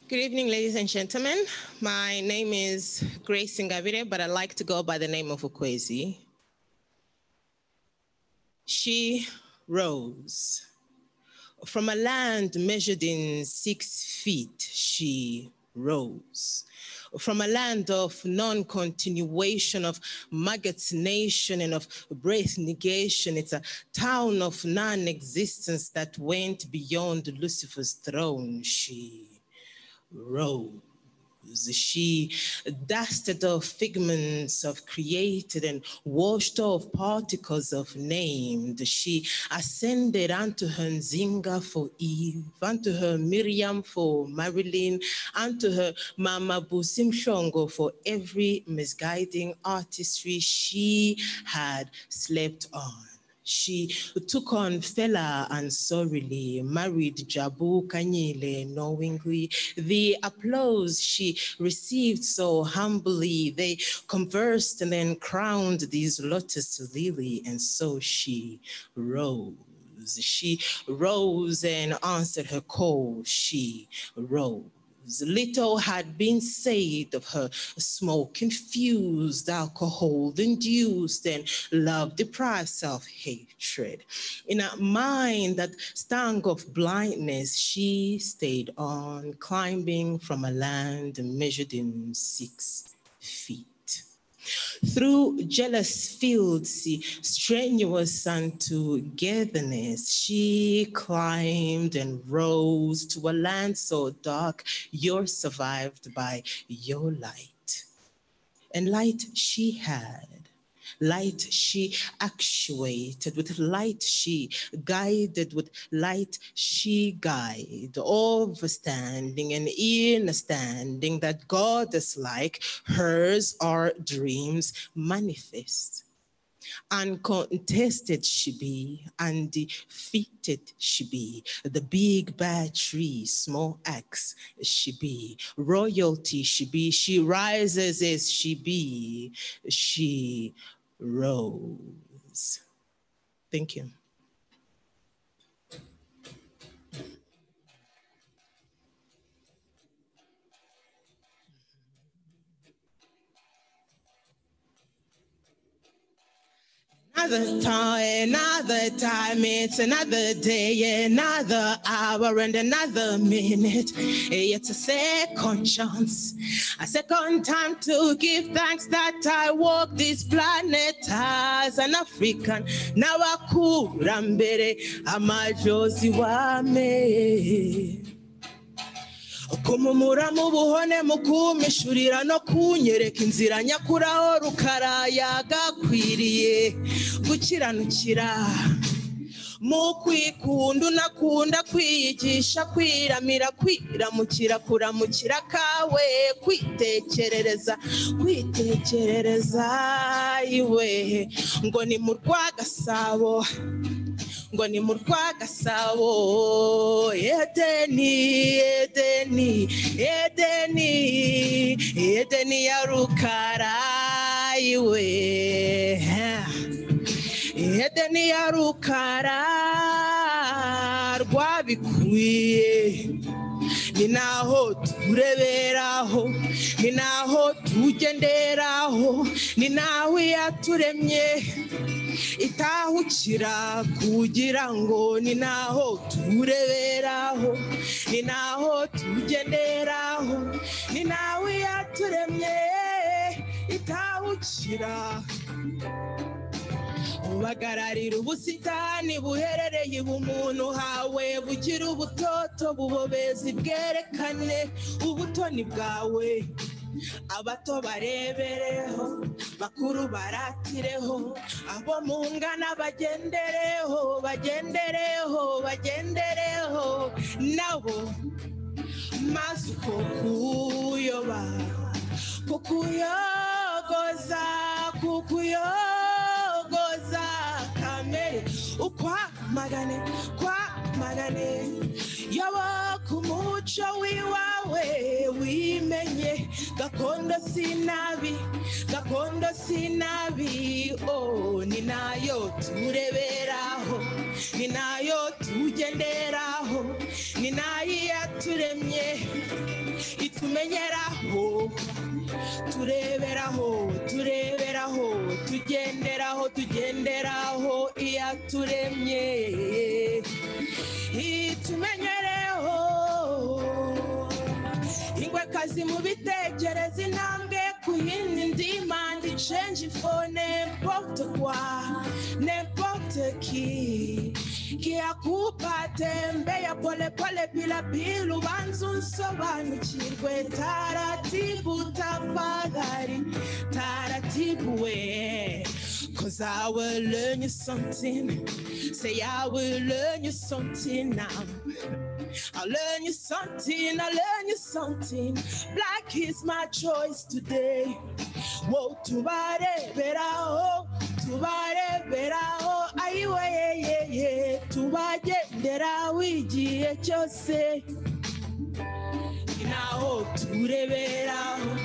Good evening, ladies and gentlemen. My name is Grace Ingabire, but I like to go by the name of Ukwezi. She rose from a land measured in 6 feet. She rose from a land of non-continuation, of maggots nation, and of breath negation. It's a town of non-existence that went beyond Lucifer's throne. She rose. She dusted off figments of created and washed off particles of named. She ascended unto her Nzinga for Eve, unto her Miriam for Marilyn, unto her Mama Busim Shongo for every misguiding artistry she had slept on. She took on Fela unsorrily, married Jabu Kanyile knowingly. The applause she received so humbly, they conversed and then crowned these lotus lily, and so she rose. She rose and answered her call. She rose. Little had been said of her smoke-infused, alcohol-induced, and love-deprived self-hatred. In a mind that stung of blindness, she stayed on, climbing from a land measured in 6 feet. Through jealous fields, strenuous unto togetherness, she climbed and rose to a land so dark, you're survived by your light. And light she had. Light she actuated, with light she guided, with light she guided, overstanding and understanding that goddess-like hers are dreams manifest. Uncontested she be, undefeated she be, the big bad tree, small axe she be, royalty she be, she rises as she be, she rose. Thank you. Another time, it's another day, another hour, and another minute. It's a second chance, a second time to give thanks that I walk this planet as an African. Now akurambere amajozi wame. Kumumura mu buhone mu kumishurira no kunyereka inzira nyakuraho rukara yagakwiriye gukiranukira mu kwikunda unakunda kwiyigisha kwiramira kwiramukira kuramukira kawe kwitekerereza iwe ngo ni mu Rwagasabo ngo ni mu Rwagasabo Edeni ya rukara iwe Edeni ya rukara rwabikwiye ni naho tureberaho ni naho tugenderaho ni naho yaturemye itahukira kugira ngo ni naho tureberaho ni naho tugenderaho ni naho yaturemye itahukira ubagararira ubusitani buherereye ubumuntu hawe bugira ubutoto bubobezi bwerekane ubutoni bwawe abato barebereho bakuru baratireho abo mungana bagendereho nabo maze uko kukuyogoza kamere ukwamagane yoboka umuco wiwawe wimenye gakondo sinabi oh ni nayo tureberaho ni nayo tugenderaho ni nayo yaturemye itumenyeraho tureberaho tugenderaho iyaturemye itumenyereho ingwekazi mu bitekerezo intambwe ku yindi ndimanda change for n'importe quoi n'importe qui akupa tembe ya pole pole bila bila ubanza unsobanukirwe taratibu tafadhali taratibu we cause I will learn you something say I will learn you something now I'll learn you something, black is my choice today. Whoa, tubare beraho, ayiwe, tubagendera wigiye cyose. Inaho tureberaho,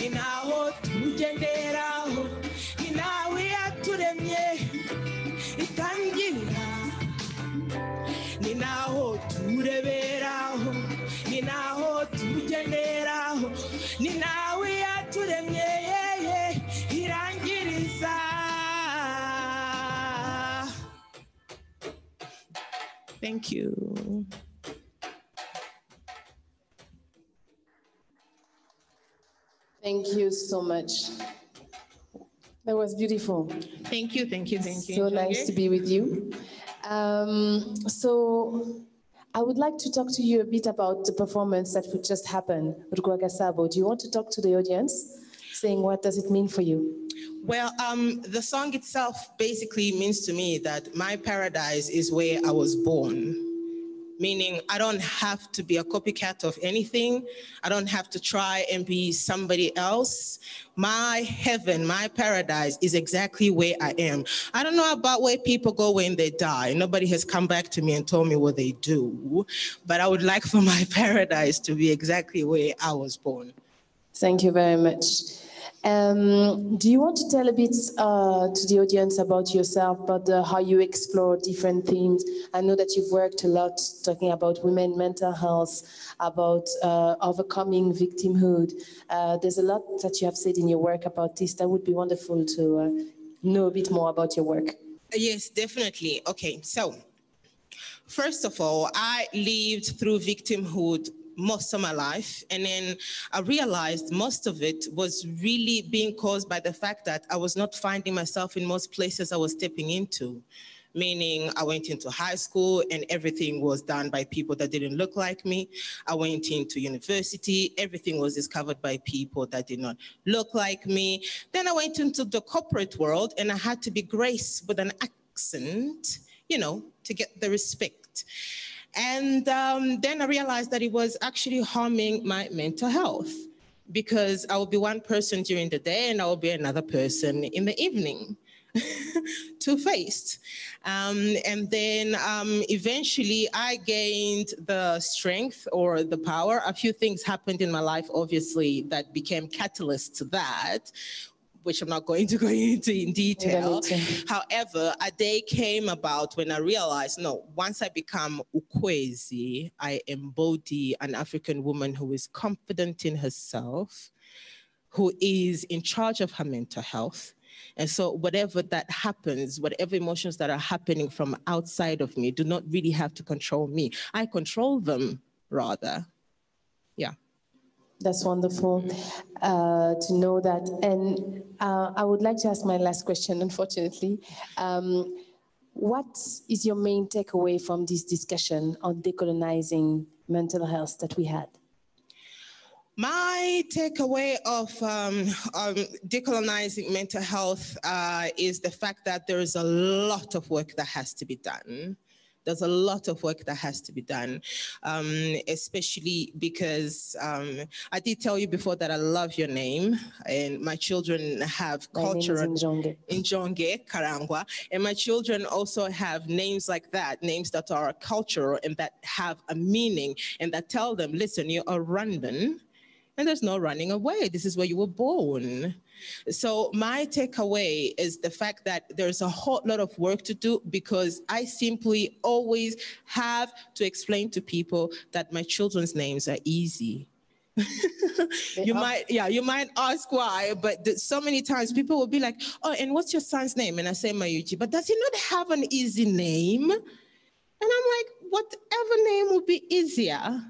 inaho tugenderaho, inawe yaturemye itangira. Ninaho tureberaho, ninaho tugenderaho, ninawe yaturemye irangiriza. Thank you. Thank you so much. That was beautiful. Thank you. So nice to be with you. So I would like to talk to you a bit about the performance that would just happen, Rugwagasabo. Do you want to talk to the audience, saying what does it mean for you? Well, the song itself basically means to me that my paradise is where I was born. Meaning I don't have to be a copycat of anything. I don't have to try and be somebody else. My heaven, my paradise is exactly where I am. I don't know about where people go when they die. Nobody has come back to me and told me what they do. But I would like for my paradise to be exactly where I was born. Thank you very much. Do you want to tell a bit to the audience about yourself, about how you explore different themes? I know that you've worked a lot talking about women, mental health, about overcoming victimhood. There's a lot that you have said in your work about this. That would be wonderful to know a bit more about your work. Yes, definitely. Okay, so first of all, I lived through victimhood most of my life. And then I realized most of it was really being caused by the fact that I was not finding myself in most places I was stepping into. Meaning I went into high school and everything was done by people that didn't look like me. I went into university, everything was discovered by people that did not look like me. Then I went into the corporate world and I had to be graced with an accent, you know, to get the respect. And then I realized that it was actually harming my mental health because I would be one person during the day and I would be another person in the evening, two-faced. And then eventually I gained the strength or the power. A few things happened in my life, obviously, that became catalysts to that, which I'm not going to go into in detail. However, a day came about when I realized, no, once I become Ukwezi, I embody an African woman who is confident in herself, who is in charge of her mental health. And so whatever that happens, whatever emotions that are happening from outside of me do not really have to control me. I control them, rather. Yeah. That's wonderful to know that. And I would like to ask my last question, unfortunately. What is your main takeaway from this discussion on decolonizing mental health that we had? My takeaway of decolonizing mental health is the fact that there is a lot of work that has to be done. There's a lot of work that has to be done, especially because I did tell you before that I love your name, and my children have culture. My name is Njonge Karangwa, and my children also have names like that, names that are cultural and that have a meaning and that tell them, listen, you're a Rwandan. And there's no running away. This is where you were born. So my takeaway is the fact that there's a whole lot of work to do, because I simply always have to explain to people that my children's names are easy. You might ask why, but so many times people will be like, oh, and what's your son's name? And I say Mayuchi, but does he not have an easy name? And I'm like, whatever name would be easier.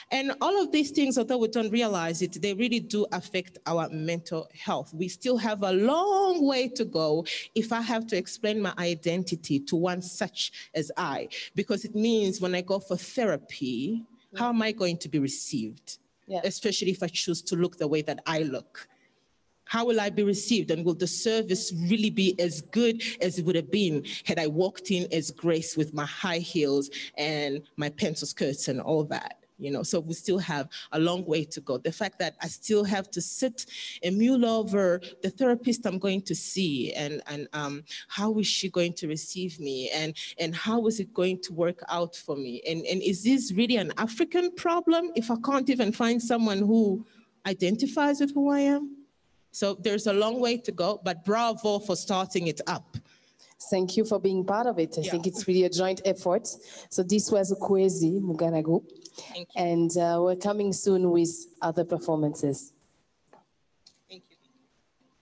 And all of these things, although we don't realize it, they really do affect our mental health. We still have a long way to go if I have to explain my identity to one such as I, because it means when I go for therapy, how am I going to be received? Yeah. Especially if I choose to look the way that I look. How will I be received? And will the service really be as good as it would have been had I walked in as Grace with my high heels and my pencil skirts and all that? You know, so we still have a long way to go. The fact that I still have to sit and mull over the therapist I'm going to see, and how is she going to receive me, and how is it going to work out for me? And is this really an African problem if I can't even find someone who identifies with who I am? So there's a long way to go, but bravo for starting it up. Thank you for being part of it. I think it's really a joint effort. So this was Ukwezi Muganago. And we're coming soon with other performances.